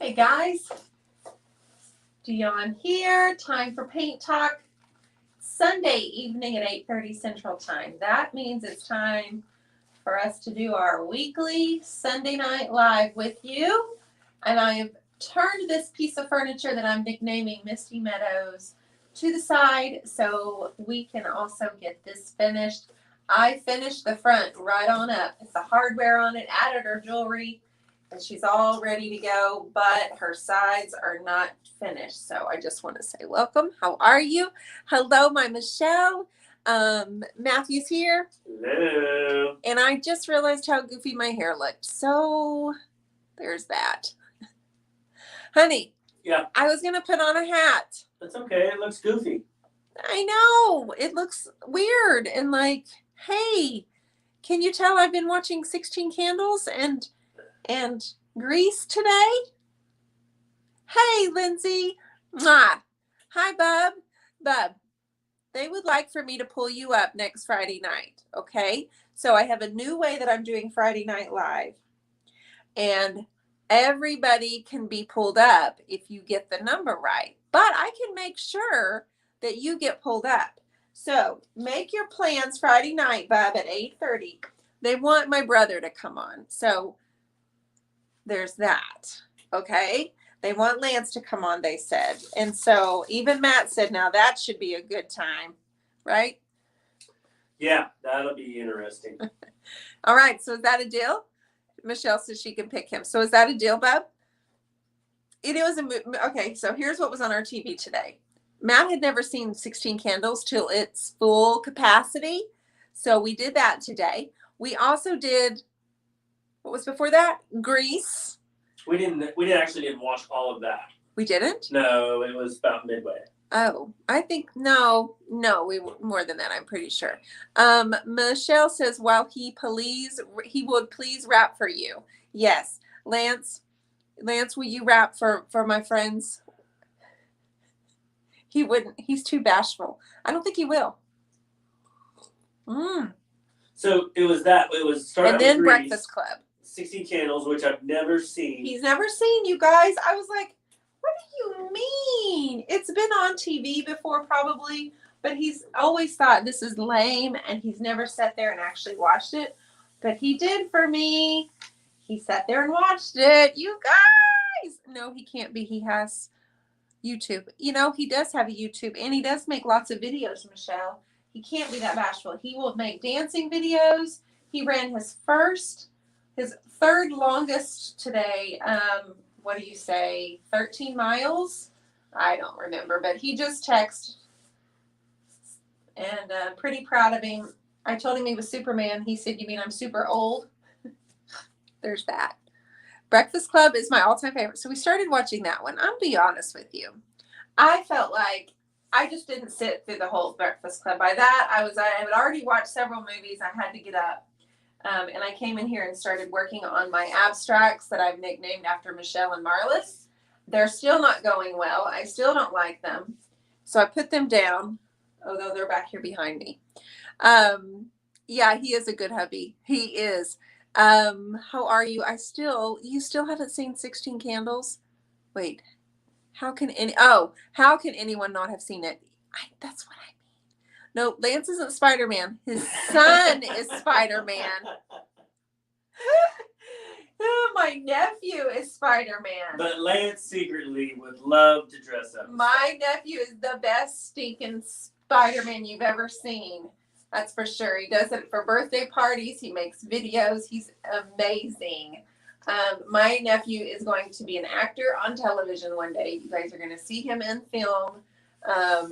Hey guys, Dionne here. Time for Paint Talk. Sunday evening at 8:30 Central Time. That means it's time for us to do our weekly Sunday Night Live with you. And I have turned this piece of furniture that I'm nicknaming Misty Meadows to the side so we can also get this finished. I finished the front right on up. It's the hardware on it, added her jewelry, and she's all ready to go, but her sides are not finished. So I just want to say welcome. How are you? Hello, my Michelle. Matthew's here. Hello. And I just realized how goofy my hair looked. So there's that. Honey. Yeah. I was going to put on a hat. That's okay. It looks goofy. I know. It looks weird. And like, hey, can you tell I've been watching 16 Candles and Grease today? Hey, Lindsay. Mwah. Hi, Bub. Bub, they would like for me to pull you up next Friday night, okay? So I have a new way that I'm doing Friday Night Live. And everybody can be pulled up if you get the number right. But I can make sure that you get pulled up. So make your plans Friday night, Bub, at 8:30. They want my brother to come on. So there's that, okay? They want Lance to come on, they said. And so even Matt said, now that should be a good time, right? Yeah, that'll be interesting. All right, so is that a deal? Michelle says she can pick him. So is that a deal, Bub? It was okay, so here's what was on our TV today. Matt had never seen 16 Candles till its full capacity. So we did that today. We also did, what was before that? Grease. We actually didn't watch all of that. We didn't? No, it was about midway. Oh, I think, no, we more than that, I'm pretty sure. Michelle says, while he would please rap for you. Yes. Lance, will you rap for my friends? He wouldn't. He's too bashful. I don't think he will. So it was that. It was started and then with Grease, Breakfast Club. 16 Candles, which I've never seen. He's never seen, you guys. I was like, what do you mean? It's been on TV before probably, but he's always thought this is lame, and he's never sat there and actually watched it. But he did for me. He sat there and watched it. You guys. No, he can't be. He has YouTube. You know, he does have a YouTube, and he does make lots of videos, Michelle. He can't be that bashful. He will make dancing videos. He ran his third longest today. What do you say? 13 miles? I don't remember, but he just texted, and pretty proud of him. I told him he was Superman. He said, you mean I'm super old? There's that. Breakfast Club is my all-time favorite. So we started watching that one. I'll be honest with you. I felt like I just didn't sit through the whole Breakfast Club. By that, I had already watched several movies. I had to get up. And I came in here and started working on my abstracts that I've nicknamed after Michelle and Marlis. They're still not going well. I still don't like them. So I put them down, although they're back here behind me. Yeah, he is a good hubby. He is. How are you? You still haven't seen 16 Candles? Wait, how can anyone not have seen it? That's what I mean. No, Lance isn't Spider-Man. His son is Spider-Man. My nephew is Spider-Man. But Lance secretly would love to dress up. My nephew is the best stinking Spider-Man you've ever seen. That's for sure. He does it for birthday parties. He makes videos. He's amazing. My nephew is going to be an actor on television one day. You guys are going to see him in film.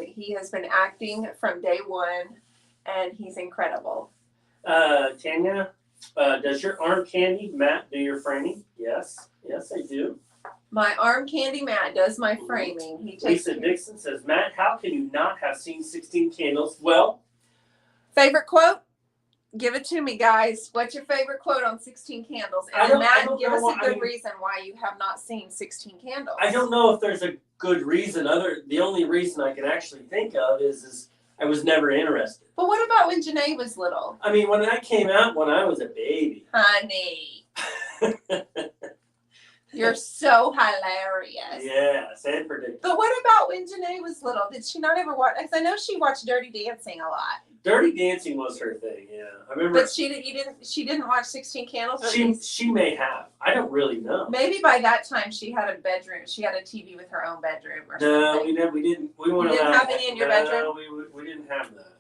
He has been acting from day one, and he's incredible. Tanya, does your arm candy Matt do your framing? Yes, I do. My arm candy Matt does my framing. Lisa Dixon says, Matt, how can you not have seen 16 Candles? Well, favorite quote? Give it to me, guys. What's your favorite quote on 16 Candles? And Matt, give us a good reason why you have not seen 16 Candles. I don't know if there's a good reason. The only reason I can actually think of is I was never interested. But what about when Janae was little? I mean, when that came out when I was a baby. Honey. You're so hilarious. Yes, and predictable. But what about when Janae was little? Did she not ever watch? Because I know she watched Dirty Dancing a lot. Dirty Dancing was her thing, yeah. I remember. But she didn't watch 16 Candles? She may have. I don't really know. Maybe by that time she had a bedroom. She had a TV with her own bedroom or something. No, we didn't. You didn't have any in your bedroom? No, we didn't have that.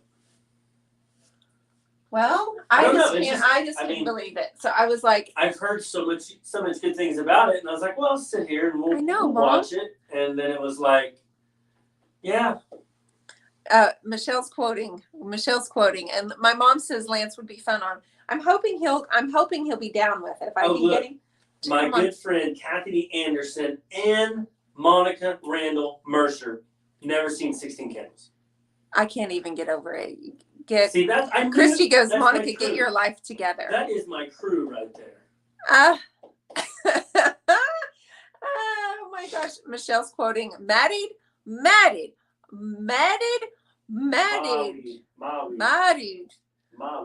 Well, I just couldn't believe it. So I was like, I've heard so much good things about it, and I was like, well, I'll sit here and we'll watch it. And then it was like, yeah. Michelle's quoting, and my mom says Lance would be fun on. I'm hoping he'll be down with it if I can get him. My good friend Kathy Anderson and Monica Randall Mercer never seen 16 Candles. I can't even get over it. See that? Christy goes, Monica, get your life together. That is my crew right there. Oh my gosh. Michelle's quoting, married.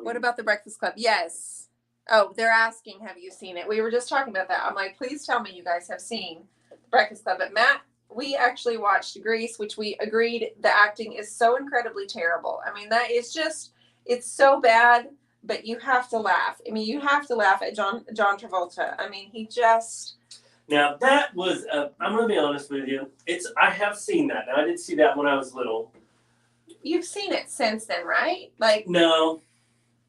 What about the Breakfast Club? Yes. Oh, they're asking, have you seen it? We were just talking about that. I'm like, please tell me you guys have seen the Breakfast Club. But Matt, we actually watched Grease, which we agreed the acting is so incredibly terrible. I mean, that is just, it's so bad, but you have to laugh. I mean, you have to laugh at John Travolta. I mean, he just... Now, that was, I'm going to be honest with you. I have seen that. Now, I didn't see that when I was little. You've seen it since then, right? Like, no.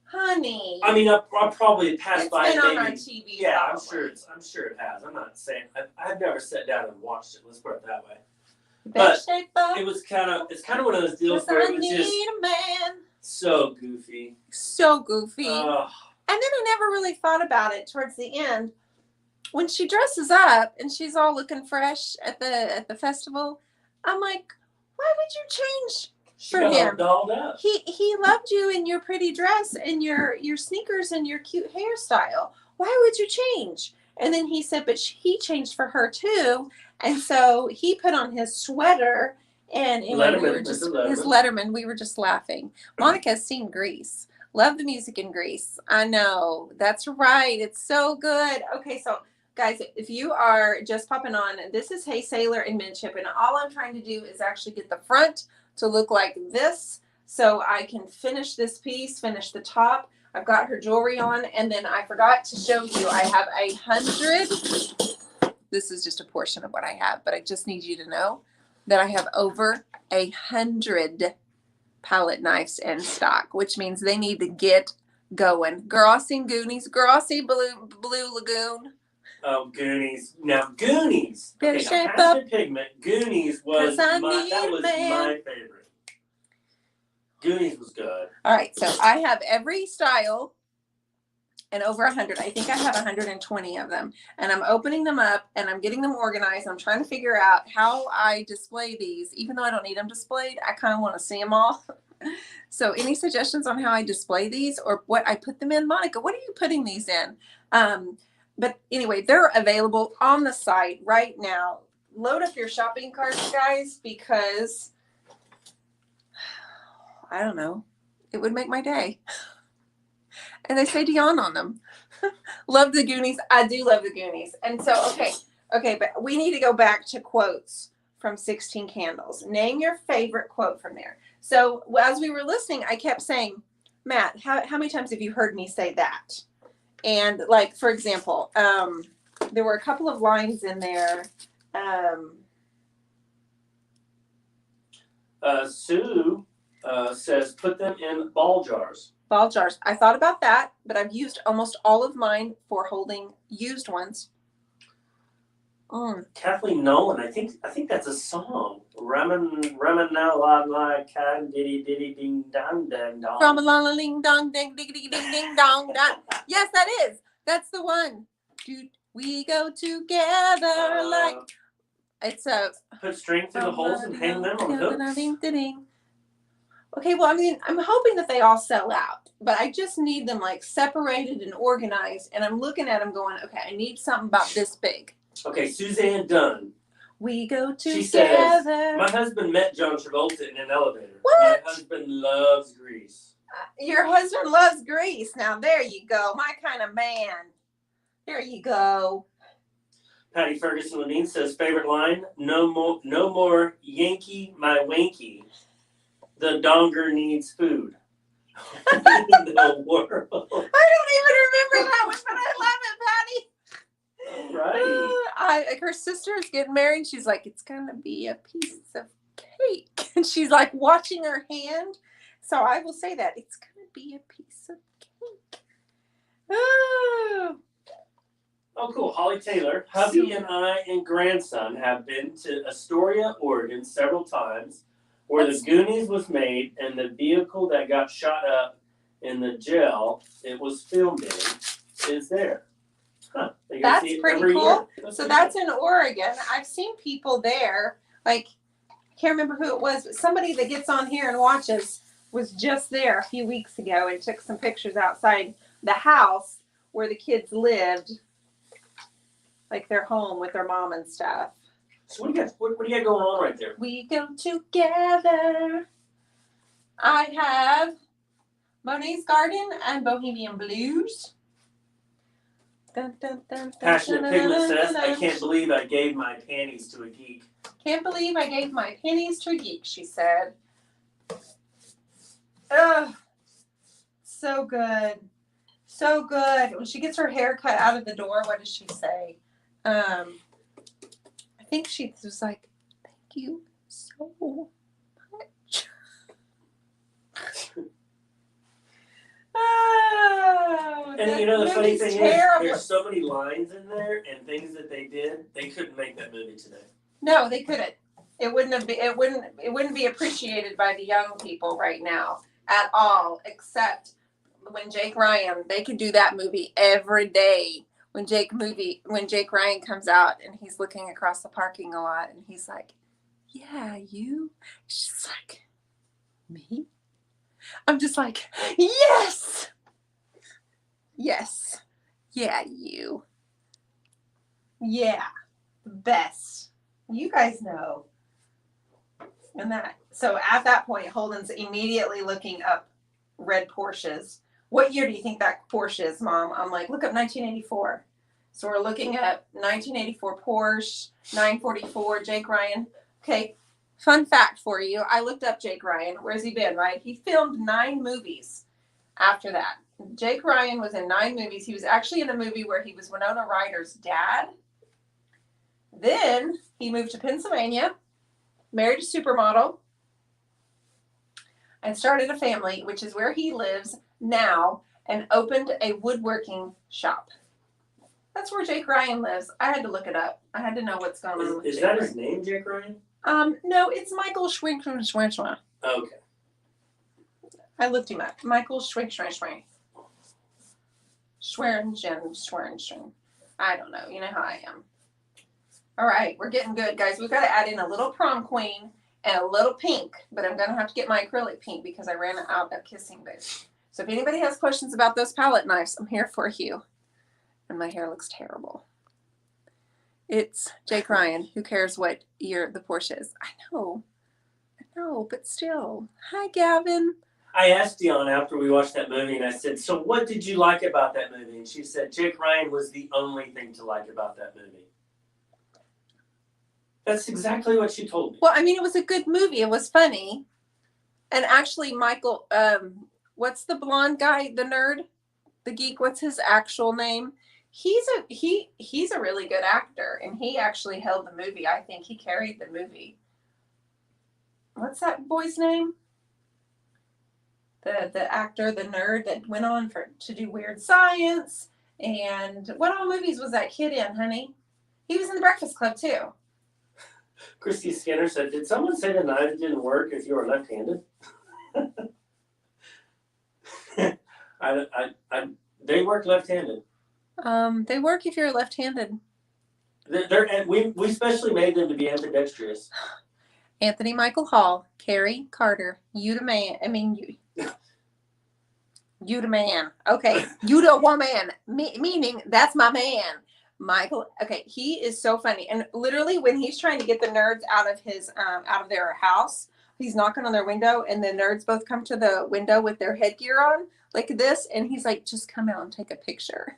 Honey. I mean, I probably passed by it. It's been on our TV. Yeah, I'm sure it has. I'm not saying I've never sat down and watched it. Let's put it that way. But it's kind of one of those deals where it was just a man. So goofy. So goofy. And then I never really thought about it towards the end when she dresses up and she's all looking fresh at the festival. I'm like, why would you change? She got all dolled up. He loved you in your pretty dress and your sneakers and your cute hairstyle. Why would you change? And then he said, but he changed for her too. And so he put on his sweater and his Letterman. We were just laughing. Monica's seen Grease. Love the music in Grease. I know. That's right. It's so good. Okay, so guys, if you are just popping on, this is Hey Sailor and Midship. And all I'm trying to do is actually get the front to look like this so I can finish this piece, finish the top. I've got her jewelry on, and then I forgot to show you I have 100. This is just a portion of what I have, but I just need you to know that I have over 100 palette knives in stock, which means they need to get going. Girl, I seen Goonies. Girl, I see Blue Lagoon. Oh, Goonies. Now, Goonies. Better shape up. Pigment. Goonies was my favorite. Goonies was good. All right, so I have every style and over 100. I think I have 120 of them. And I'm opening them up and I'm getting them organized. I'm trying to figure out how I display these. Even though I don't need them displayed, I kind of want to see them all. So any suggestions on how I display these or what I put them in? Monica, what are you putting these in? But anyway, they're available on the site right now. Load up your shopping carts, guys, because I don't know. It would make my day. And they say Dionne on them. Love the Goonies. I do love the Goonies. And so, okay, but we need to go back to quotes from 16 Candles. Name your favorite quote from there. So as we were listening, I kept saying, Matt, how many times have you heard me say that? And like, for example, there were a couple of lines in there. Sue says, put them in ball jars. Ball jars. I thought about that, but I've used almost all of mine for holding used ones. Kathleen Nolan, I think that's a song. Ramen na la la ka diddy diddy ding dong dang dong. Ramen la la ling dong ding ding ding ding dong dong. Yes, that is. That's the one. Dude, we go together like it's a. Put string through the holes and hang them on hooks. Okay, well, I mean, I'm hoping that they all sell out, but I just need them like separated and organized. And I'm looking at them going, okay, I need something about this big. Okay, Suzanne Dunn. We go together. She says, my husband met John Travolta in an elevator. What? My husband loves Grease. Your husband loves Grease. Now, there you go. My kind of man. There you go. Patty Ferguson Levine says, favorite line, no more Yankee my wanky. The donger needs food. In the world. I don't even remember that one, but I love it, Patty. Right. Her sister is getting married. She's like, it's gonna be a piece of cake, and she's like watching her hand. So I will say that it's gonna be a piece of cake. Oh, cool. Holly Taylor. Hubby and I and grandson have been to Astoria, Oregon several times, where the Goonies was made, and the vehicle that got shot up in the jail it was filmed in is there. Huh. That's pretty cool. So that's in Oregon. I've seen people there. Like, I can't remember who it was, but somebody that gets on here and watches was just there a few weeks ago and took some pictures outside the house where the kids lived, like their home with their mom and stuff. So what do you got going on right there? We go together. I have Monet's Garden and Bohemian Blues. Dun, dun, dun, Passionate Pigment says, I can't believe I gave my panties to a geek. Can't believe I gave my pennies to a geek, she said. Ugh. So good. So good. When she gets her hair cut out of the door, what does she say? I think she was like, thank you so much. Oh, and you know, the funny thing is, there's so many lines in there and things that they did, they couldn't make that movie today. No, they couldn't. It wouldn't be appreciated by the young people right now at all, except when Jake Ryan, they could do that movie every day. When Jake Ryan comes out and he's looking across the parking lot and he's like, yeah, you. She's like, me? I'm just like, yes. Yes. Yeah, you. Yeah. The best. You guys know. And that, so at that point, Holden's immediately looking up red Porsches. What year do you think that Porsche is, Mom? I'm like, look up 1984. So we're looking at 1984 Porsche, 944, Jake Ryan. Okay, fun fact for you. I looked up Jake Ryan. Where's he been, right? He filmed 9 movies after that. Jake Ryan was in 9 movies. He was actually in a movie where he was Winona Ryder's dad. Then he moved to Pennsylvania, married a supermodel, and started a family, which is where he lives now, and opened a woodworking shop. That's where Jake Ryan lives. I had to look it up. I had to know what's going on with Is Jake that Ryan. his name, Jake Ryan? No, it's Michael Schwing. Okay. I looked him up. Michael Schwing. Schwerin. I don't know. You know how I am. All right, we're getting good, guys. We've got to add in a little prom queen and a little pink, but I'm going to have to get my acrylic pink because I ran out of kissing booth. So if anybody has questions about those palette knives, I'm here for you. And my hair looks terrible. It's Jake Ryan. Who cares what year the Porsche is? I know, but still. Hi, Gavin. I asked Dionne after we watched that movie, and I said, so what did you like about that movie? And she said, Jake Ryan was the only thing to like about that movie. That's exactly what she told me. Well, I mean, it was a good movie. It was funny. And actually, Michael, what's the blonde guy, the nerd, the geek, what's his actual name? He's a really good actor, and he actually held the movie. I think he carried the movie. What's that boy's name? The actor, the nerd that went on to do Weird Science. And what all movies was that kid in, honey? He was in The Breakfast Club, too. Christy Skinner said, did someone say the knives didn't work if you were left-handed? They work left-handed. They work if you're left-handed. We specially made them to be ambidextrous. Anthony Michael Hall, Carrie Carter, you the man. I mean, you the man. Okay, you the woman. Meaning that's my man. Michael, okay, he is so funny. And literally when he's trying to get the nerds out of their house, he's knocking on their window and the nerds both come to the window with their headgear on like this. And he's like, just come out and take a picture.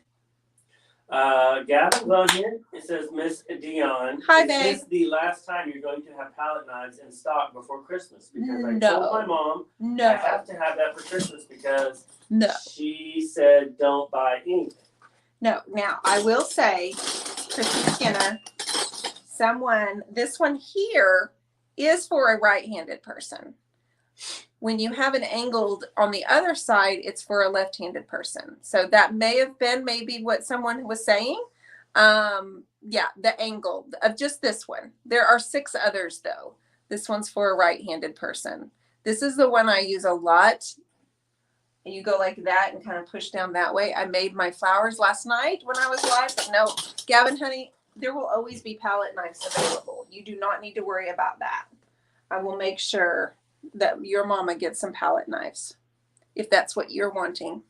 Gavin's on here. It says, Miss Dionne. Hi, is babe. this the last time you're going to have palette knives in stock before Christmas? Because I No. told my mom No. I have to have that for Christmas because No. she said don't buy anything. No. Now, I will say, Christy Skinner, this one here is for a right-handed person. When you have it angled on the other side, it's for a left-handed person. So that may have been maybe what someone was saying. Yeah, the angle of just this one. There are 6 others though. This one's for a right-handed person. This is the one I use a lot. And you go like that and kind of push down that way. I made my flowers last night when I was live. No, Gavin, honey, there will always be palette knives available. You do not need to worry about that. I will make sure that your mama gets some palette knives if that's what you're wanting.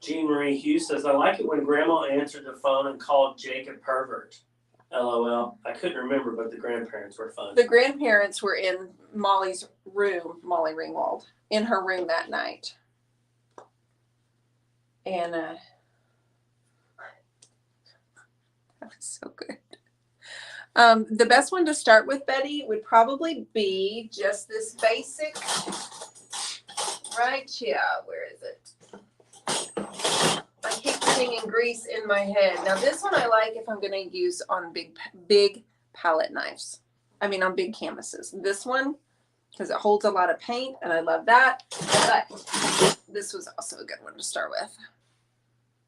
Jean Marie Hughes says, I like it when Grandma answered the phone and called Jake a pervert. LOL. I couldn't remember, but the grandparents were fun. The grandparents were in Molly's room, Molly Ringwald, in her room that night. And that was so good. The best one to start with, Betty, would probably be just this basic right here. Where is it? I keep putting in grease in my head. Now this one I like if I'm going to use on big palette knives. I mean on big canvases. This one, because it holds a lot of paint and I love that. But this was also a good one to start with.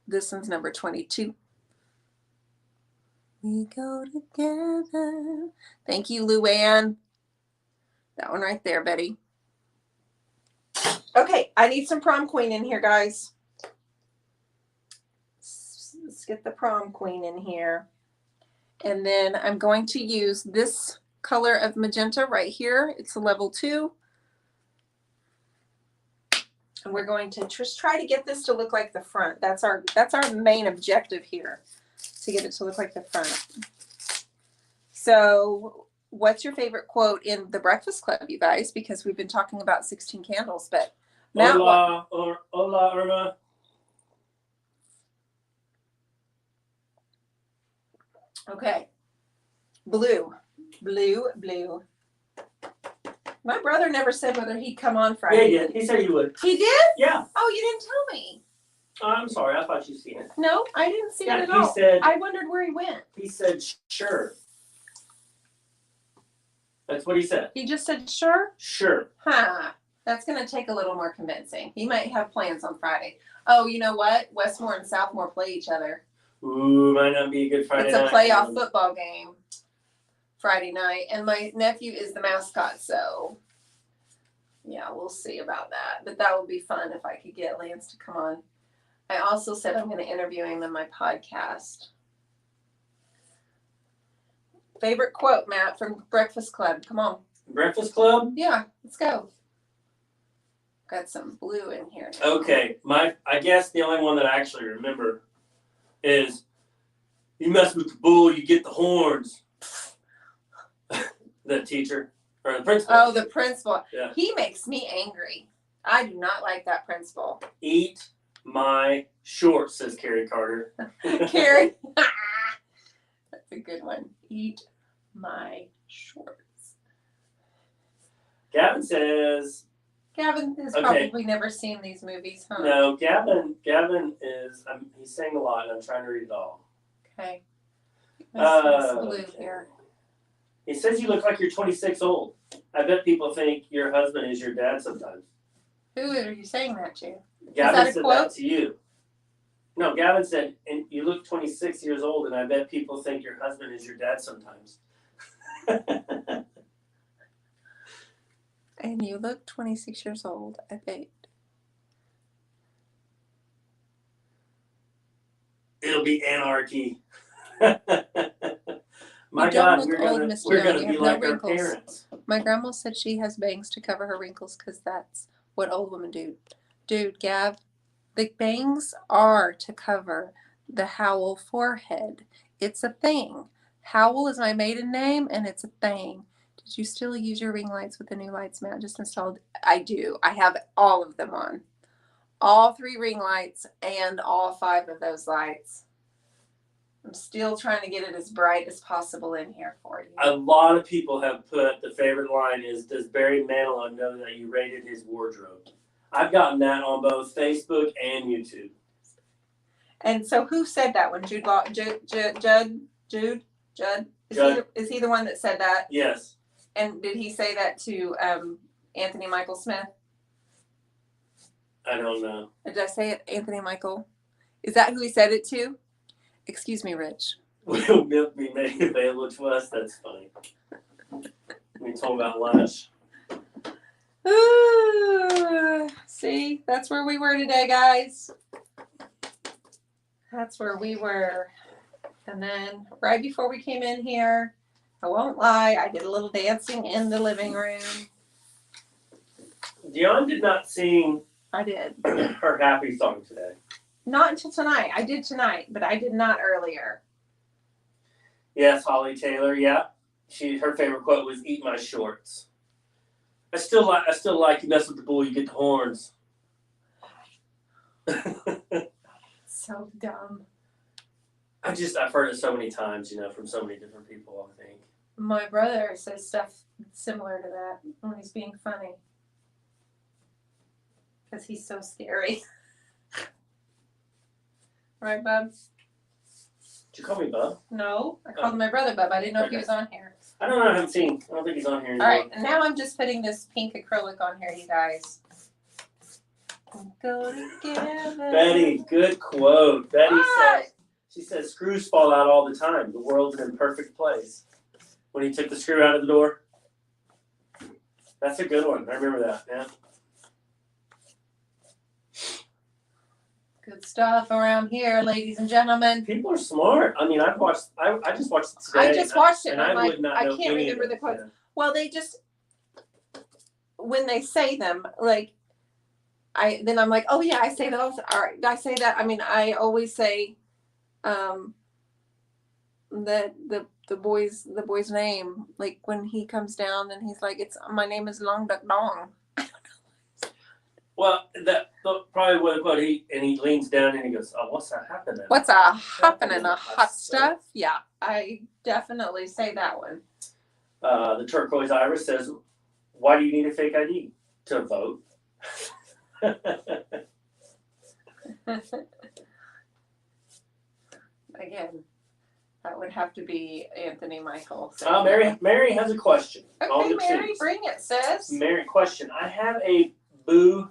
This one's number 22. We go together. Thank you, Luann. That one right there, Betty. Okay, I need some prom queen in here, guys. Let's get the prom queen in here. And then I'm going to use this color of magenta right here. It's a level 2. And we're going to just try to get this to look like the front. That's our main objective here, to get it to look like the front. So what's your favorite quote in the Breakfast Club, you guys? Because we've been talking about 16 candles, but Matt, hola, hola, Irma. Okay. Blue. My brother never said whether he'd come on Friday. Yeah, he did. He said he would. He did? Yeah. Oh, you didn't tell me. I'm sorry. I thought you'd seen it. No, I didn't see it at he all. Said, I wondered where he went. He said, sure. That's what he said. He just said, sure? Sure. Huh. That's going to take a little more convincing. He might have plans on Friday. Oh, you know what? Westmore and Southmore play each other. Ooh, might not be a good Friday night. It's a playoff football game Friday night. And my nephew is the mascot, so yeah, we'll see about that. But that would be fun if I could get Lance to come on. I also said I'm going to interview him in my podcast. Favorite quote, Matt, from Breakfast Club. Come on. Breakfast Club? Yeah, let's go. Got some blue in here now. Okay, I guess the only one that I actually remember is, you mess with the bull, you get the horns. The teacher, or the principal. Oh, the principal. Yeah. He makes me angry. I do not like that principal. Eat my shorts, says Carrie Carter. Carrie. That's a good one. Eat my shorts. Gavin says. Gavin has probably never seen these movies, huh? No, Gavin is, he's saying a lot, and I'm trying to read it all. Okay. Let's blue okay. here. He says you look like you're 26 old. I bet people think your husband is your dad sometimes. Who are you saying that to? Gavin said that to you. No, Gavin said, and you look 26 years old, and I bet people think your husband is your dad sometimes. And you look 26 years old, I bet. It'll be anarchy. My you God, don't we're look old, gonna, Miss we're Jill. gonna You be have like no our wrinkles. parents. My grandma said she has bangs to cover her wrinkles because that's what old women do. Dude, Gav, the bangs are to cover the Howell forehead. It's a thing. Howell is my maiden name, and it's a thing. Did you still use your ring lights with the new lights Matt just installed? I do. I have all of them on. All 3 ring lights and all 5 of those lights. I'm still trying to get it as bright as possible in here for you. A lot of people have put the favorite line is, does Barry Manilow know that you rated his wardrobe? I've gotten that on both Facebook and YouTube. And so who said that one? Jude? Is he the one that said that? Yes. And did he say that to Anthony Michael Smith? I don't know. Did I say it, Anthony Michael? Is that who he said it to? Excuse me, Rich. Will milk be made available to us? That's funny. We told about lunch. Ooh, see, that's where we were today, guys. That's where we were. And then right before we came in here, I won't lie, I did a little dancing in the living room. Dionne did not sing I did. her happy song today. Not until tonight. I did tonight, but I did not earlier. Yes, Holly Taylor, yeah. Her favorite quote was, "Eat my shorts." I still like you mess with the bull, you get the horns. So dumb. I've heard it so many times, from so many different people, I think. My brother says stuff similar to that when he's being funny. Because he's so scary. Right, Bub? Did you call me Bub? No, I called my brother Bub. I didn't know if he was on here. I don't know. I don't think he's on here anymore. All right, and now I'm just putting this pink acrylic on here, you guys. Go together. Betty, good quote. Betty says, screws fall out all the time. The world's an imperfect place. When he took the screw out of the door. That's a good one. I remember that, yeah. Good stuff around here, ladies and gentlemen. People are smart. I mean, I just watched it today. I just watched it, and I'm like, would not I know can't any remember of the it, quotes. yeah. Well, they just, when they say them, like, then I'm like, oh yeah, I say that also. All right, I say that. I mean, I always say, that the boy's name, like when he comes down and he's like, my name is Long Duck Dong. Well, that probably what the quote. He leans down and he goes, "Oh, what's that happening? What's a happening? A hot stuff?" Yeah, I definitely say that one. The Turquoise Iris says, "Why do you need a fake ID to vote?" Again, that would have to be Anthony Michael. Mary has a question. Okay, Mary, bring it, sis. Mary, question. I have a booed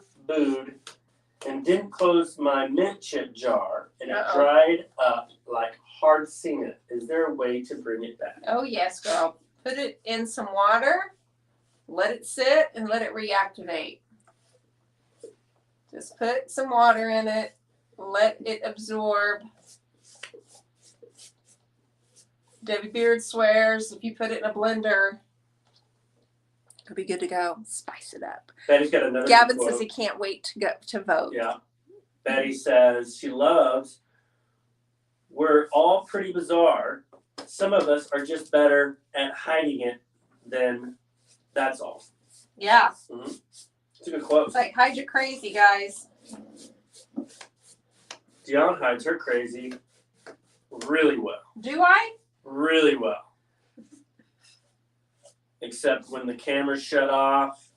and didn't close my mint chip jar, and it dried up like hard cement. Is there a way to bring it back? Oh, yes, girl. Put it in some water, let it sit, and let it reactivate. Just put some water in it, let it absorb. Debbie Beard swears if you put it in a blender, it'll be good to go. Spice it up. Betty's got another Gavin quote. says he can't wait to go to vote. Yeah. Betty says she loves, we're all pretty bizarre. Some of us are just better at hiding it than that's all. Yeah. Mm-hmm. It's a good quote. It's like, hide your crazy, guys. Dionne hides her crazy really well. Do I? Really well. Except when the camera's shut off.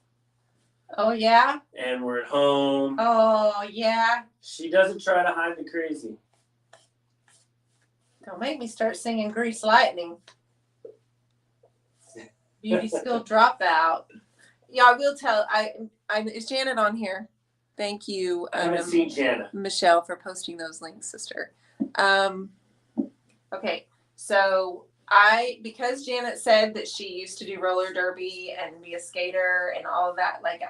Oh, yeah? And we're at home. Oh, yeah. She doesn't try to hide the crazy. Don't make me start singing Grease Lightning. Beauty skill dropout. Yeah, I will tell. Is Janet on here? Thank you. I haven't seen Janet. Michelle, for posting those links, sister. Okay, so because Janet said that she used to do roller derby and be a skater and all of that, like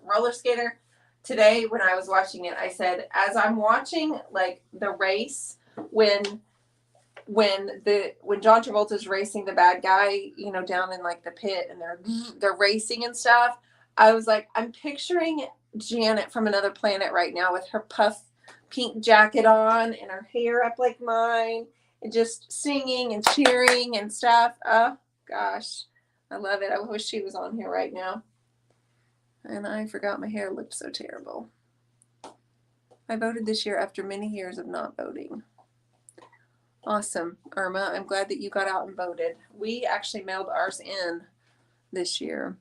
roller skater. Today, when I was watching it, I said, as I'm watching like the race, when John Travolta's racing the bad guy, down in like the pit, and they're racing and stuff, I was like, I'm picturing Janet from another planet right now with her puff pink jacket on and her hair up like mine and just singing and cheering and stuff. Oh gosh, I love it. I wish she was on here right now. And I forgot my hair looked so terrible. I voted this year after many years of not voting. Awesome, Irma. I'm glad that you got out and voted. We actually mailed ours in this year.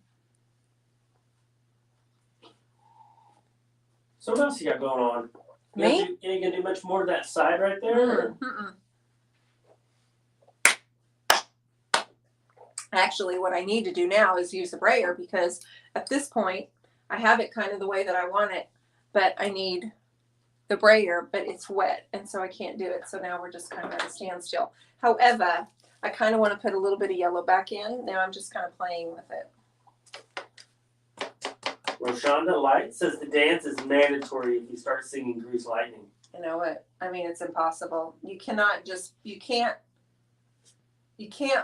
So what else you got going on? Me? You ain't gonna do much more of that side right there? Actually, what I need to do now is use the brayer because at this point, I have it kind of the way that I want it, but I need the brayer, but it's wet, and so I can't do it. So now we're just kind of at a standstill. However, I kind of want to put a little bit of yellow back in. Now I'm just kind of playing with it. Roshonda Light says the dance is mandatory if you start singing Grease Lightning. You know what? I mean, it's impossible. You can't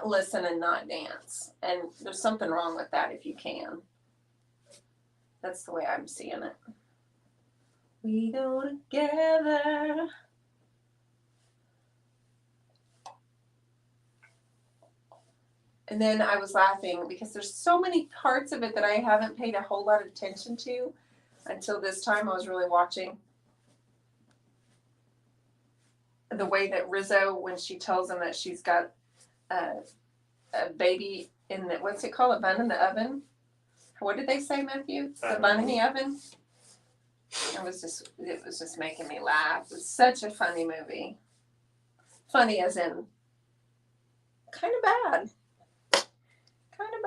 listen and not dance. And there's something wrong with that if you can. That's the way I'm seeing it. We go together. And then I was laughing because there's so many parts of it that I haven't paid a whole lot of attention to until this time. I was really watching the way that Rizzo, when she tells him that she's got a baby in the, what's it called? A bun in the oven? What did they say, Matthew? The bun in the oven? It was just making me laugh. It's such a funny movie. Funny as in kind of bad. Kind of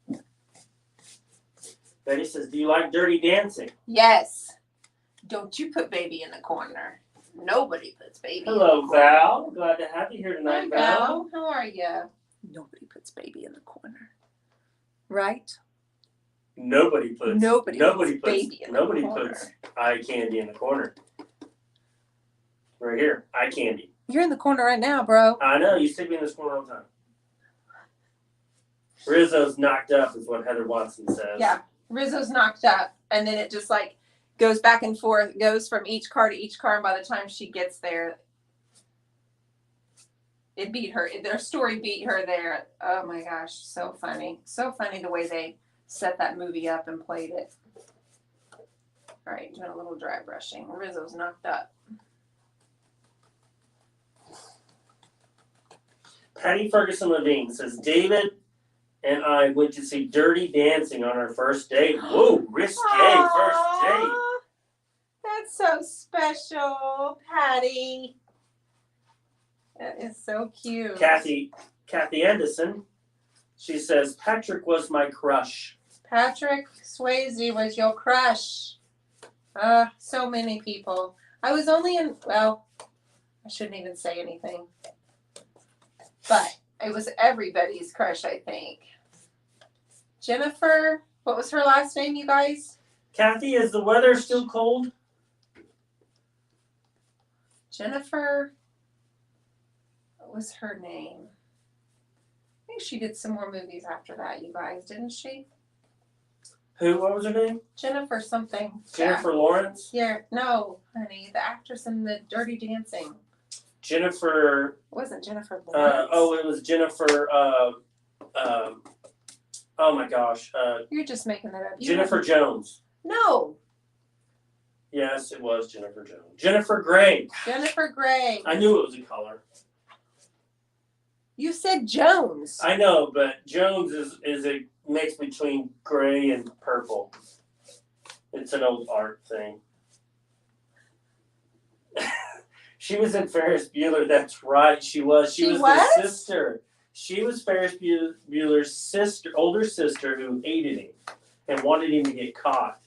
bad. Betty says, do you like Dirty Dancing? Yes. Don't you put baby in the corner. Nobody puts baby in the corner. Hello, Val. Glad to have you here tonight, Hi, Val. Val. How are you? Nobody puts baby in the corner. Right? Nobody puts baby in the corner. Puts eye candy in the corner. Right here, eye candy. You're in the corner right now, bro. I know, you stick me in this corner all the time. Rizzo's knocked up is what Heather Watson says. Yeah, Rizzo's knocked up, and then it just like goes back and forth, goes from each car to each car, and by the time she gets there, it beat her. Their story beat her there. Oh my gosh, so funny. So funny the way they set that movie up and played it. All right, doing a little dry brushing. Rizzo's knocked up. Patty Ferguson Levine says, David and I went to see Dirty Dancing on our first date. Whoa, risque first date. That's so special, Patty. That is so cute. Kathy Anderson, she says, Patrick was my crush. Patrick Swayze was your crush. So many people. I was only in, well, I shouldn't even say anything. But it was everybody's crush, I think. Jennifer, what was her last name, you guys? Kathy, is the weather still cold? Jennifer, what was her name? I think she did some more movies after that, you guys, didn't she? Who? What was her name? Jennifer something. Jennifer Lawrence? Yeah, no, honey, the actress in the Dirty Dancing. Jennifer. It wasn't Jennifer Lawrence. It was Jennifer. Oh my gosh. You're just making that up. Jennifer Jones. No. Yes, it was Jennifer Jones. Jennifer Grey. Jennifer Grey. I knew it was a color. You said Jones. I know, but Jones is a mix between gray and purple. It's an old art thing. She was in Ferris Bueller. That's right. She was. She was the sister. She was Ferris Bueller's sister, older sister, who hated him and wanted him to get caught.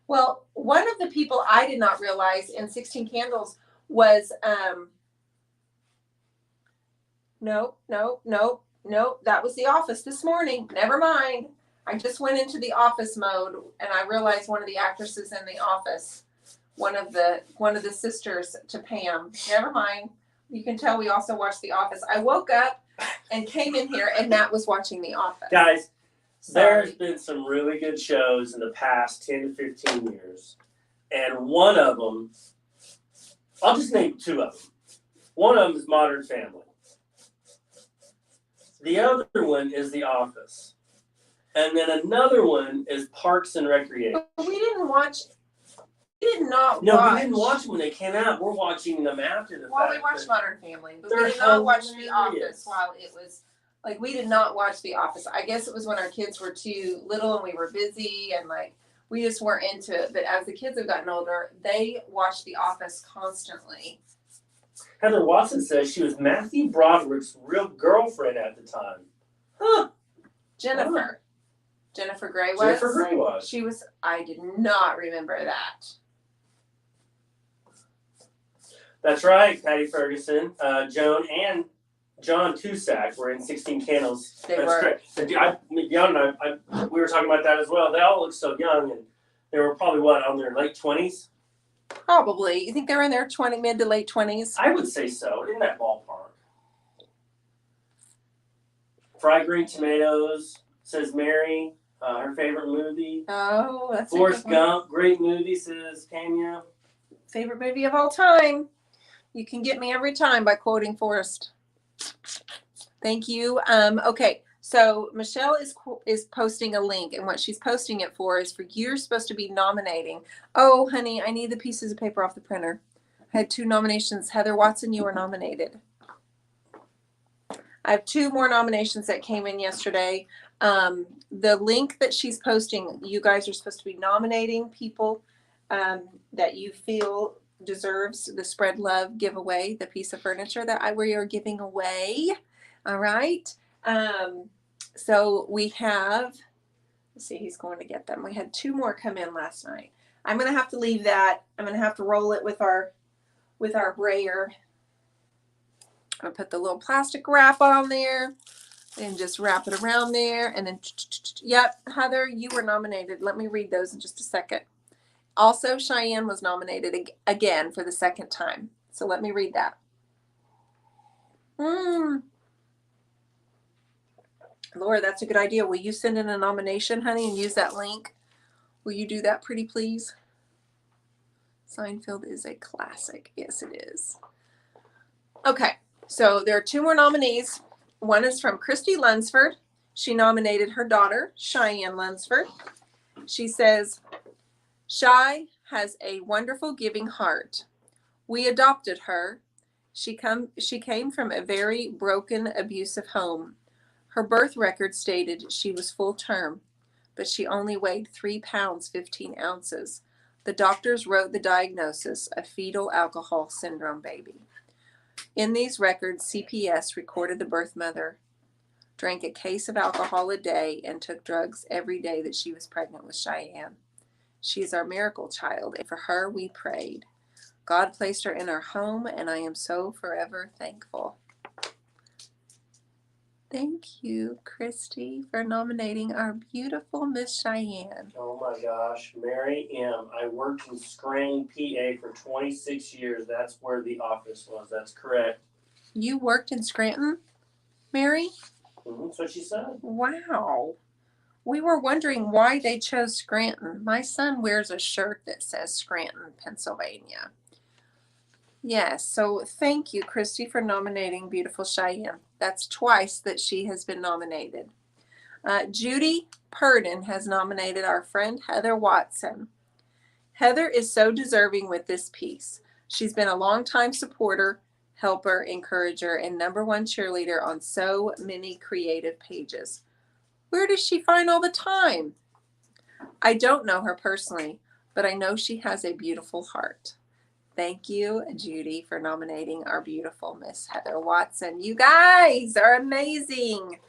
Well, one of the people I did not realize in 16 Candles was no. That was The Office this morning. Never mind. I just went into The Office mode and I realized one of the actresses in The Office. One of the sisters to Pam. Never mind. You can tell we also watched The Office. I woke up and came in here and Matt was watching The Office. Guys, there's been some really good shows in the past 10 to 15 years. And one of them, I'll just name two of them. One of them is Modern Family. The other one is The Office. And then another one is Parks and Recreation. But we didn't watch did not No, watch. we didn't watch them when they came out. We're watching them after the Well, fact. we watched Modern Family, but they're we did not watch The hilarious. Office while it was, like, we did not watch The Office. I guess it was when our kids were too little and we were busy and, like, we just weren't into it. But as the kids have gotten older, they watch The Office constantly. Heather Watson says she was Matthew Broderick's real girlfriend at the time. Huh. Jennifer. Jennifer Grey was? Jennifer Grey was. She was, I did not remember that. That's right, Patty Ferguson, Joan, and John Cusack were in 16 Candles. They That's were. correct. Dionne and I, we were talking about that as well. They all look so young, and they were probably, what, on their late 20s? Probably. You think they were in their mid to late 20s? I would say so, in that ballpark. Fried Green Tomatoes, says Mary, her favorite movie. Oh, that's Forrest Gump, great movie, says Tanya. Favorite movie of all time. You can get me every time by quoting Forrest. Thank you. Okay, so Michelle is posting a link, and what she's posting it for is for you're supposed to be nominating. Oh, honey, I need the pieces of paper off the printer. I had 2 nominations. Heather Watson, you were nominated. I have 2 more nominations that came in yesterday. The link that she's posting, you guys are supposed to be nominating people that you feel deserves the Spread Love giveaway, the piece of furniture that we are giving away. All right. So we have, let's see, he's going to get them. We had 2 more come in last night. I'm going to have to leave that. I'm going to have to roll it with our brayer. I'm going to put the little plastic wrap on there and just wrap it around there. And then, yep, Heather, you were nominated. Let me read those in just a second. Also, Cheyenne was nominated again for the 2nd time. So let me read that. Laura, that's a good idea. Will you send in a nomination, honey, and use that link? Will you do that, pretty please? Seinfeld is a classic. Yes, it is. Okay, so there are 2 more nominees. One is from Christy Lunsford. She nominated her daughter, Cheyenne Lunsford. She says, Shy has a wonderful giving heart. We adopted her. She came from a very broken, abusive home. Her birth record stated she was full term, but she only weighed 3 pounds, 15 ounces. The doctors wrote the diagnosis, a fetal alcohol syndrome baby. In these records, CPS recorded the birth mother drank a case of alcohol a day and took drugs every day that she was pregnant with Cheyenne. She is our miracle child, and for her we prayed. God placed her in our home, and I am so forever thankful. Thank you, Christy, for nominating our beautiful Miss Cheyenne. Oh my gosh, Mary M. I worked in Scranton, PA for 26 years. That's where the office was. That's correct. You worked in Scranton, Mary? That's what she said. Wow. We were wondering why they chose Scranton. My son wears a shirt that says Scranton, Pennsylvania. Yes, so thank you, Christy, for nominating beautiful Cheyenne. That's twice that she has been nominated. Judy Purdon has nominated our friend Heather Watson. Heather is so deserving with this piece. She's been a longtime supporter, helper, encourager, and #1 cheerleader on so many creative pages. Where does she find all the time? I don't know her personally, but I know she has a beautiful heart. Thank you, Judy, for nominating our beautiful Miss Heather Watson. You guys are amazing.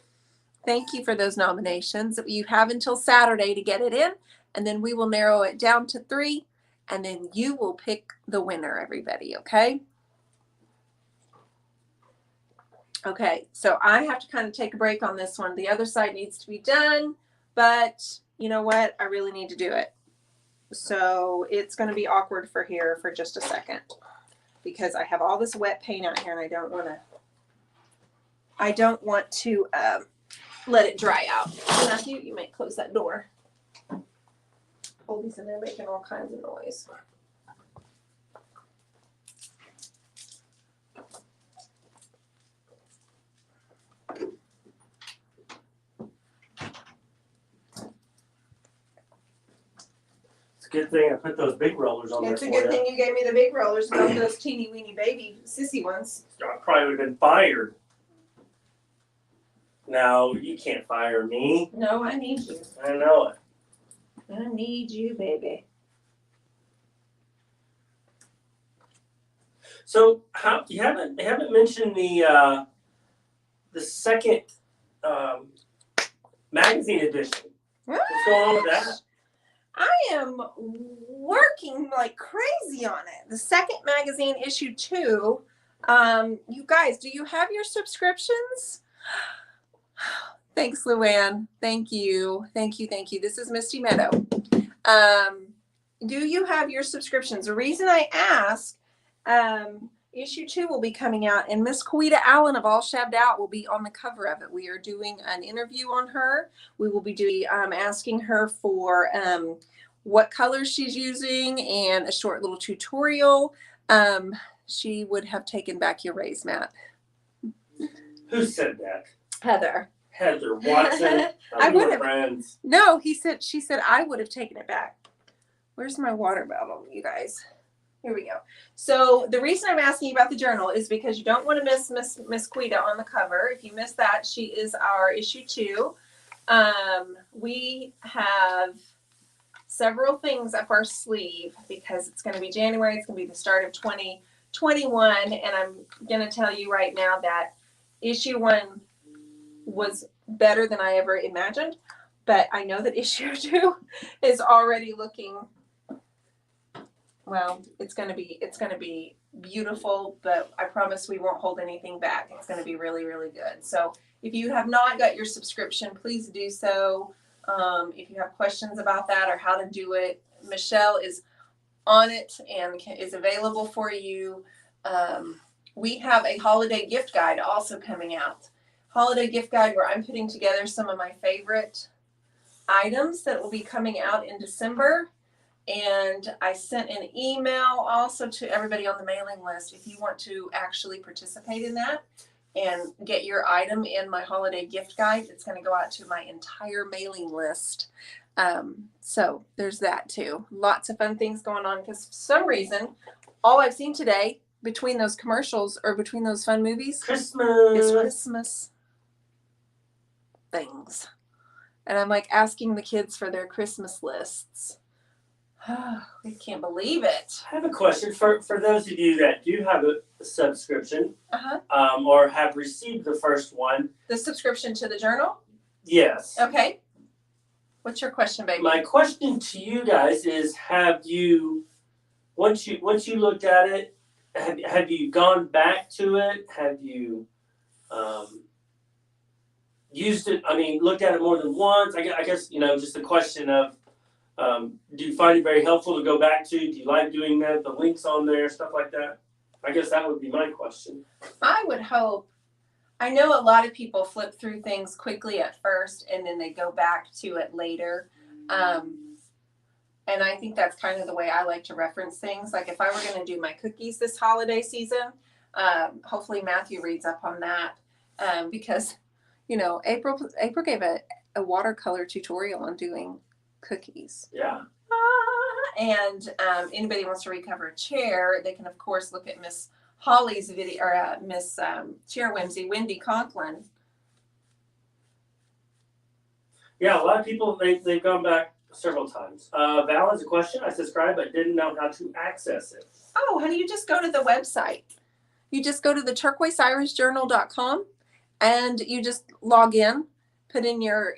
Thank you for those nominations. You have until Saturday to get it in, and then we will narrow it down to 3, and then you will pick the winner, everybody, okay? Okay, so I have to kind of take a break on this one. The other side needs to be done, but you know what? I really need to do it. So it's going to be awkward for here for just a second because I have all this wet paint out here and I don't want to let it dry out. Matthew, you may close that door. Hold these in there making all kinds of noise. a good thing I put those big rollers on It's a there good for you. thing you gave me the big rollers, not those teeny weeny baby sissy ones. I probably would have been fired. No, you can't fire me. No, I need you. I know it. I need you, baby. So how you haven't mentioned the second magazine edition. What's going on with that? I am working like crazy on it. The second magazine, issue 2. You guys, do you have your subscriptions? Thanks, Luann. Thank you. Thank you. Thank you. This is Misty Meadow. Do you have your subscriptions? The reason I ask, issue 2 will be coming out, and Miss Quita Allen of All Shabbed Out will be on the cover of it. We are doing an interview on her. We will be doing asking her for what colors she's using and a short little tutorial. She would have taken back your raise, Matt. Who said that? Heather Watson. I would have. Friends. No, she said I would have taken it back. Where's my water bottle, you guys? Here we go. So the reason I'm asking you about the journal is because you don't want to miss Miss Quita on the cover. If you miss that, she is our issue 2. We have several things up our sleeve because it's going to be January. It's going to be the start of 2021. And I'm going to tell you right now that issue 1 was better than I ever imagined. But I know that issue 2 is already looking, well, it's going to be beautiful, but I promise we won't hold anything back. It's going to be really, really good. So if you have not got your subscription, please do so. If you have questions about that or how to do it, Michelle is on it and is available for you. We have a holiday gift guide also coming out. Holiday gift guide where I'm putting together some of my favorite items that will be coming out in December. And I sent an email also to everybody on the mailing list. If you want to actually participate in that and get your item in my holiday gift guide, it's going to go out to my entire mailing list. So there's that too. Lots of fun things going on because for some reason, all I've seen today between those commercials or between those fun movies is Christmas things. And I'm like asking the kids for their Christmas lists. I can't believe it. I have a question for those of you that do have a subscription, or have received the first one. The subscription to the journal? Yes. Okay. What's your question, baby? My question to you guys is: have you, once you looked at it, have you gone back to it? Have you used it? I mean, looked at it more than once. I guess just a question of. Do you find it very helpful to go back to? Do you like doing that? The links on there, stuff like that? I guess that would be my question. I would hope. I know a lot of people flip through things quickly at first and then they go back to it later. And I think that's kind of the way I like to reference things. Like if I were going to do my cookies this holiday season, hopefully Matthew reads up on that. Because, April gave a watercolor tutorial on doing cookies. Yeah. And anybody wants to recover a chair, they can of course look at Miss Holly's video or Miss Chair Whimsy, Wendy Conklin. Yeah, a lot of people they've gone back several times. Val has a question. I subscribed but didn't know how to access it. Oh, honey, you just go to the website. You just go to the turquoiseirisjournal.com and you just log in, put in your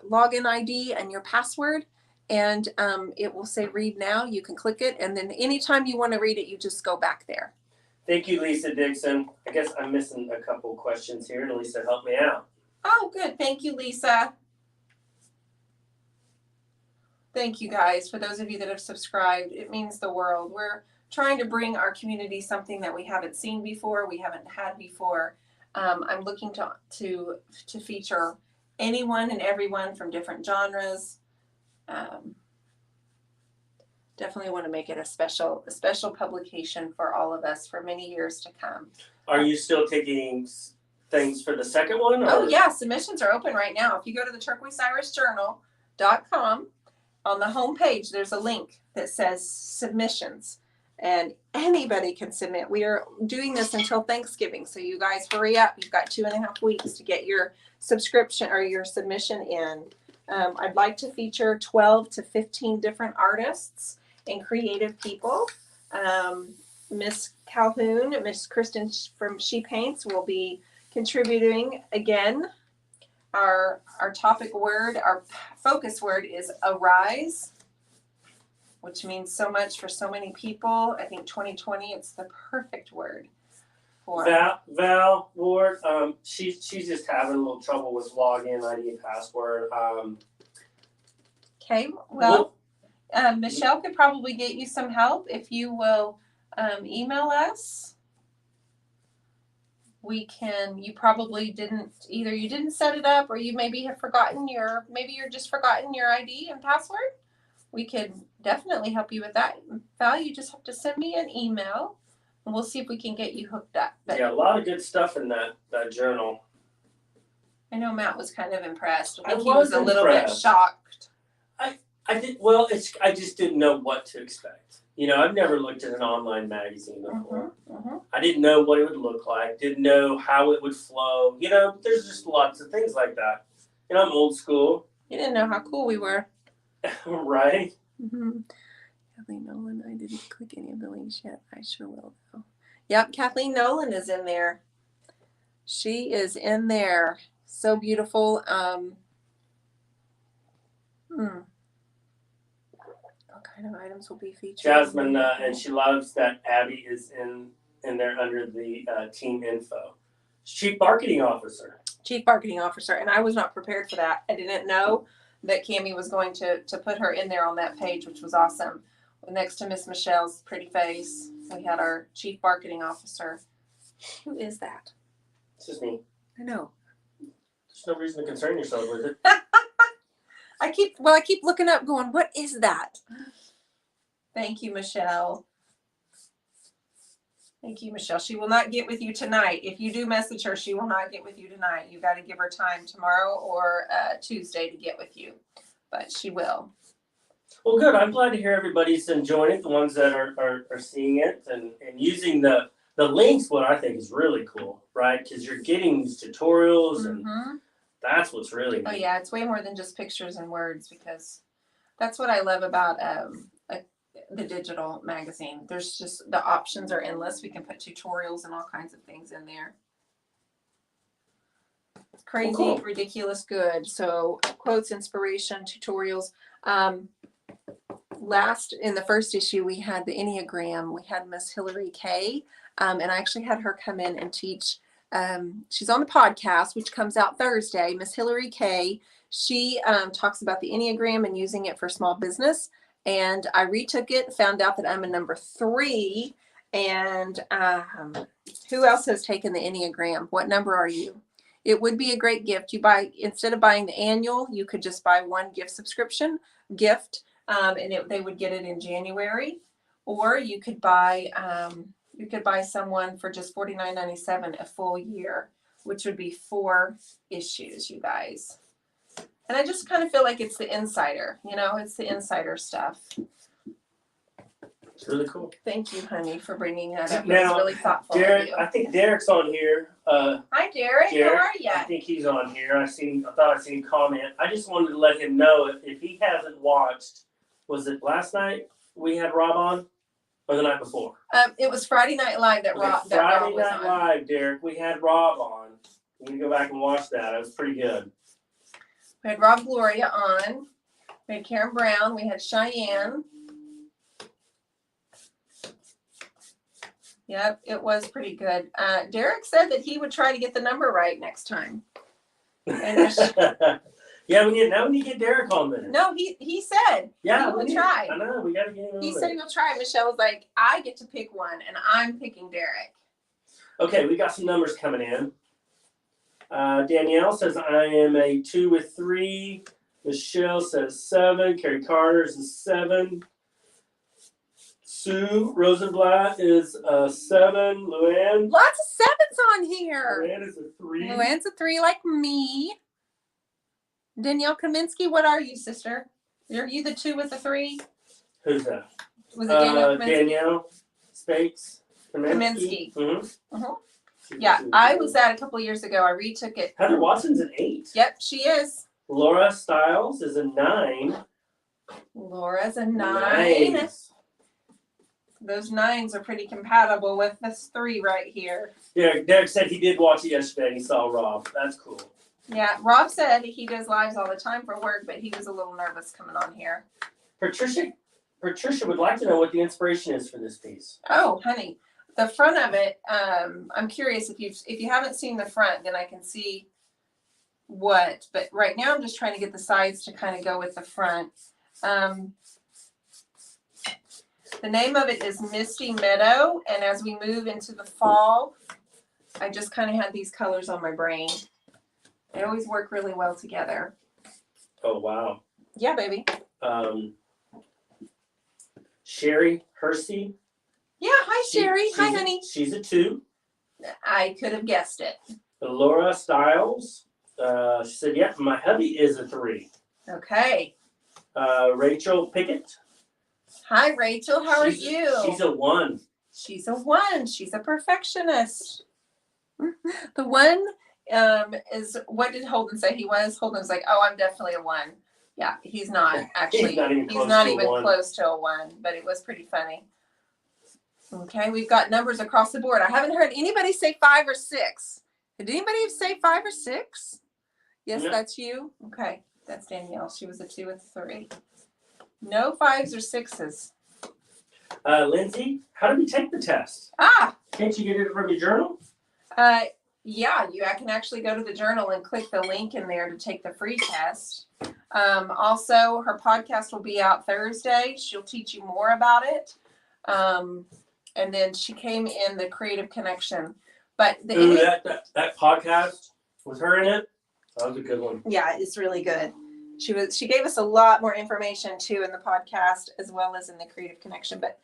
login ID and your password. And it will say read now. You can click it. And then anytime you want to read it, you just go back there. Thank you, Lisa Dixon. I guess I'm missing a couple questions here. And Lisa, help me out. Oh, good. Thank you, Lisa. Thank you, guys. For those of you that have subscribed, it means the world. We're trying to bring our community something that we haven't seen before, we haven't had before. I'm looking to feature anyone and everyone from different genres. Definitely want to make it a special publication for all of us for many years to come. Are you still taking things for the second one? Or? Oh yeah, submissions are open right now. If you go to the turquoiseirisjournal.com, on the home page there's a link that says submissions. And anybody can submit. We are doing this until Thanksgiving. So you guys hurry up. You've got 2.5 weeks to get your subscription or your submission in. I'd like to feature 12 to 15 different artists and creative people. Miss Calhoun, Miss Kristen from She Paints will be contributing again. Our topic word, our focus word is arise, which means so much for so many people. I think 2020, it's the perfect word for Val Ward. She's just having a little trouble with login ID and password. Okay, well, Michelle could probably get you some help if you will email us. We can. You probably didn't either. You didn't set it up, or you maybe have forgotten maybe you're just forgotten your ID and password. We could definitely help you with that. Val, you just have to send me an email, and we'll see if we can get you hooked up. But yeah, a lot of good stuff in that journal. I know Matt was kind of impressed. I think he was a little bit shocked. I did well. I just didn't know what to expect. You know, I've never looked at an online magazine before. I didn't know what it would look like. Didn't know how it would flow. You know, there's just lots of things like that. You know, I'm old school. You didn't know how cool we were. Right? Kathleen Nolan, I didn't click any of the links yet. I sure will, though. Yep, Kathleen Nolan is in there. She is in there. So beautiful. What kind of items will be featured? Jasmine, and she loves that Abby is in there under the team info. Chief Marketing Officer. Chief Marketing Officer, and I was not prepared for that. I didn't know that Cammie was going to put her in there on that page, which was awesome. Next to Miss Michelle's pretty face, we had our Chief Marketing Officer. Who is that? It's just me. I know. There's no reason to concern yourself with it. I keep looking up going, what is that? Thank you, Michelle. Thank you, Michelle. She will not get with you tonight. If you do message her, she will not get with you tonight. You got to give her time tomorrow or Tuesday to get with you, but she will. Well, good. I'm glad to hear everybody's enjoying it. The ones that are seeing it and using the links. What I think is really cool, right? Because you're getting these tutorials and that's what's really neat. Oh yeah, it's way more than just pictures and words, because that's what I love about the digital magazine. There's just, the options are endless. We can put tutorials and all kinds of things in there. It's crazy, cool. Ridiculous, good. So quotes, inspiration, tutorials. Last, in the first issue, we had the Enneagram. We had Miss Hillary Kay, and I actually had her come in and teach. She's on the podcast, which comes out Thursday. Miss Hillary Kay, she talks about the Enneagram and using it for small business. And I retook it, found out that I'm a number 3. And who else has taken the Enneagram? What number are you? It would be a great gift. You buy, instead of buying the annual, you could just buy one gift subscription gift, and they would get it in January. Or you could buy someone for just $49.97 a full year, which would be 4 issues, you guys. And I just kind of feel like it's the insider, it's the insider stuff. It's really cool. Thank you, honey, for bringing that up. Now, it was really thoughtful Derek, of you. I think Derek's on here. Hi, Derek. How are you? I think he's on here. I thought I seen a comment. I just wanted to let him know if he hasn't watched, was it last night we had Rob on? Or the night before? It was Friday Night Live that Rob was on. Friday Night Live, Derek. We had Rob on. You can go back and watch that. It was pretty good. We had Rob Gloria on. We had Karen Brown. We had Cheyenne. Yep, it was pretty good. Derek said that he would try to get the number right next time. Yeah, we need to get Derek on there. No, he said he will try. I know, we got to get him on. He said he will try. Michelle was like, I get to pick one, and I'm picking Derek. Okay, we got some numbers coming in. Danielle says, I am a 2 with 3. Michelle says 7. Carrie Carter is a 7. Sue Rosenblatt is a 7. Luann. Lots of 7s on here. Luann is a 3. Luann's a 3 like me. Danielle Kaminsky, what are you, sister? Are you the 2 with the 3? Who's that? Was it Danielle Kaminsky? Danielle Spates Kaminsky. Mm-hmm. Uh-huh. Yeah, I was that a couple years ago. I retook it. Heather Watson's an 8. Yep, she is. Laura Stiles is a 9. Laura's a 9. Nice. Those 9s are pretty compatible with this 3 right here. Derek said he did watch it yesterday and he saw Rob. That's cool. Yeah, Rob said he does lives all the time for work, but he was a little nervous coming on here. Patricia would like to know what the inspiration is for this piece. Oh, honey, the front of it. I'm curious if you haven't seen the front, then I can see what. But right now, I'm just trying to get the sides to kind of go with the front. The name of it is Misty Meadow, and as we move into the fall, I just kind of had these colors on my brain. They always work really well together. Oh, wow. Yeah, baby. Sherry Hersey. Yeah, hi, Sherry. Hi, honey. She's a 2. I could have guessed it. Laura Stiles. She said, yep, my hubby is a 3. Okay. Rachel Pickett. Hi, Rachel. How are you? She's a 1. She's a 1. She's a perfectionist. The 1 is, what did Holden say he was? Holden was like, oh, I'm definitely a 1. Yeah, he's not actually. He's not even close to a 1, but it was pretty funny. Okay, we've got numbers across the board. I haven't heard anybody say 5 or 6. Did anybody say 5 or 6? Yes, no. That's you. Okay, that's Danielle. She was a 2 with 3. No 5s or 6s. Lindsay, how do we take the test? Can't you get it from your journal? Yeah, I can actually go to the journal and click the link in there to take the free test. Also, her podcast will be out Thursday. She'll teach you more about it. And then she came in the Creative Connection. But that podcast with her in it, that was a good one. Yeah, it's really good. She gave us a lot more information too in the podcast as well as in the Creative Connection. But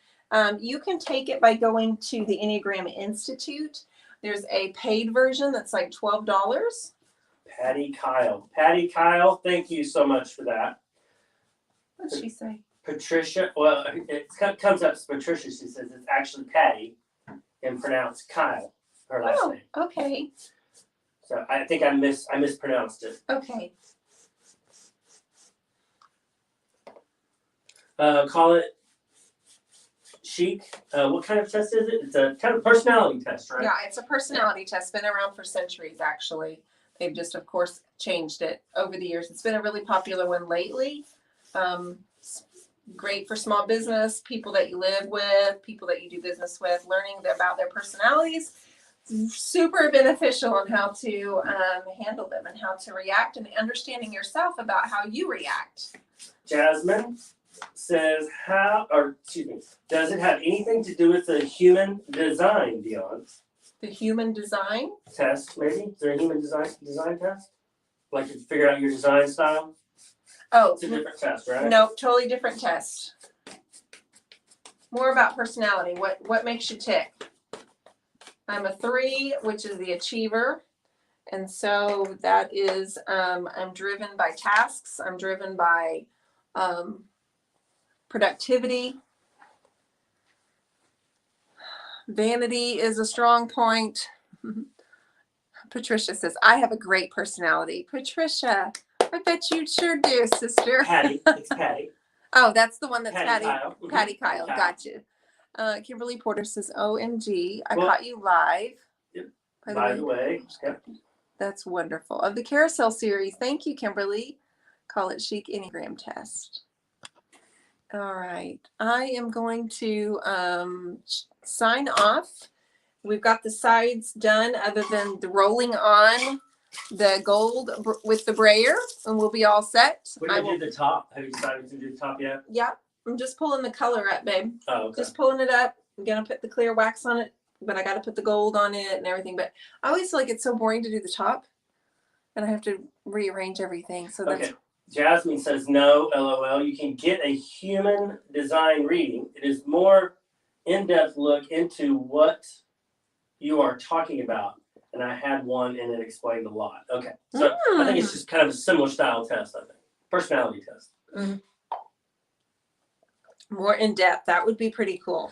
you can take it by going to the Enneagram Institute. There's a paid version that's like $12. Patty Kyle, thank you so much for that. What did she say? Patricia, well, it comes up as Patricia. She says it's actually Patty and pronounced Kyle, her last name. Okay. So I think I mispronounced it. Okay. Call it chic. What kind of test is it? It's a kind of personality test, right? Yeah, it's a personality test. Been around for centuries, actually. They've just, of course, changed it over the years. It's been a really popular one lately. Great for small business, people that you live with, people that you do business with, learning about their personalities. Super beneficial on how to handle them and how to react and understanding yourself about how you react. Jasmine says, does it have anything to do with the human design, Dionne? The human design? Test, maybe? Is there a human design test? Like to figure out your design style? Oh. It's a different test, right? No, totally different test. More about personality. What makes you tick? I'm a 3, which is the achiever. And so that is, I'm driven by tasks. I'm driven by productivity. Vanity is a strong point. Patricia says, I have a great personality. Patricia, I bet you sure do, sister. Patty. It's Patty. Oh, that's the one that's Patty. Kyle. Patty Kyle. Gotcha. Kimberly Porter says, OMG, I caught you live. Yep. By the way. Yep. That's wonderful. Of the Carousel series. Thank you, Kimberly. Call it Chic Enneagram Test. All right. I am going to sign off. We've got the sides done other than the rolling on the gold with the brayer, and we'll be all set. We're going to do the top. Have you decided to do the top yet? Yeah. I'm just pulling the color up, babe. Oh, okay. Just pulling it up. I'm going to put the clear wax on it, but I got to put the gold on it and everything. But I always feel like it's so boring to do the top, and I have to rearrange everything. So that's... Okay. Jasmine says, no, LOL. You can get a human design reading. It is more in-depth look into what you are talking about. And I had one and it explained a lot. Okay. So I think it's just kind of a similar style test, I think. Personality test. More in depth. That would be pretty cool.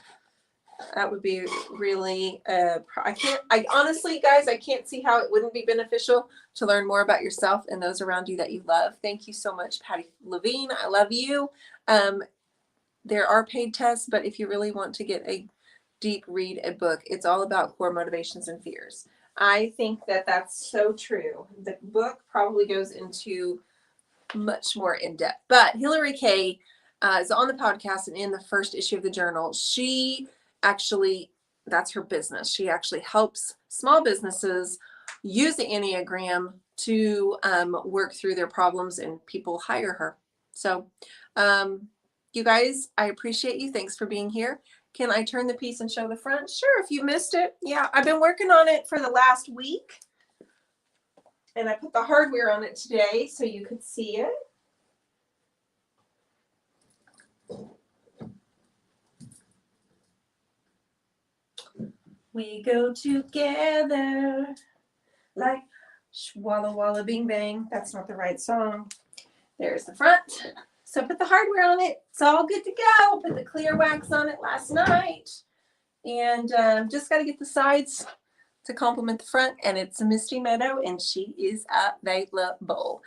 That would be really, I honestly, guys, I can't see how it wouldn't be beneficial to learn more about yourself and those around you that you love. Thank you so much, Patty Levine. I love you. There are paid tests, but if you really want to get a deep read a book, it's all about core motivations and fears. I think that that's so true. The book probably goes into much more in depth, but Hillary Kay is on the podcast, and in the first issue of the journal, she actually, that's her business. She actually helps small businesses use the Enneagram to work through their problems, and people hire her. So you guys, I appreciate you. Thanks for being here. Can I turn the piece and show the front? Sure, if you missed it. Yeah, I've been working on it for the last week. And I put the hardware on it today so you could see it. We go together like Walla Walla Bing Bang. That's not the right song. There's the front. So put the hardware on it. It's all good to go. Put the clear wax on it last night. And just got to get the sides to complement the front. And it's a Misty Meadow, and she is available.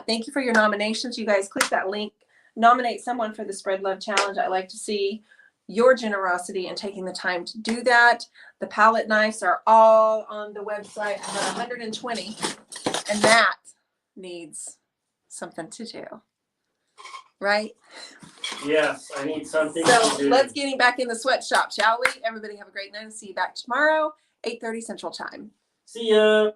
Thank you for your nominations. You guys click that link. Nominate someone for the Spread Love Challenge. I like to see your generosity and taking the time to do that. The palette knives are all on the website. I have 120. And that needs something to do. Right? Yes, I need something so to do. Let's get him back in the sweatshop, shall we? Everybody have a great night. See you back tomorrow, 8:30 Central Time. See ya.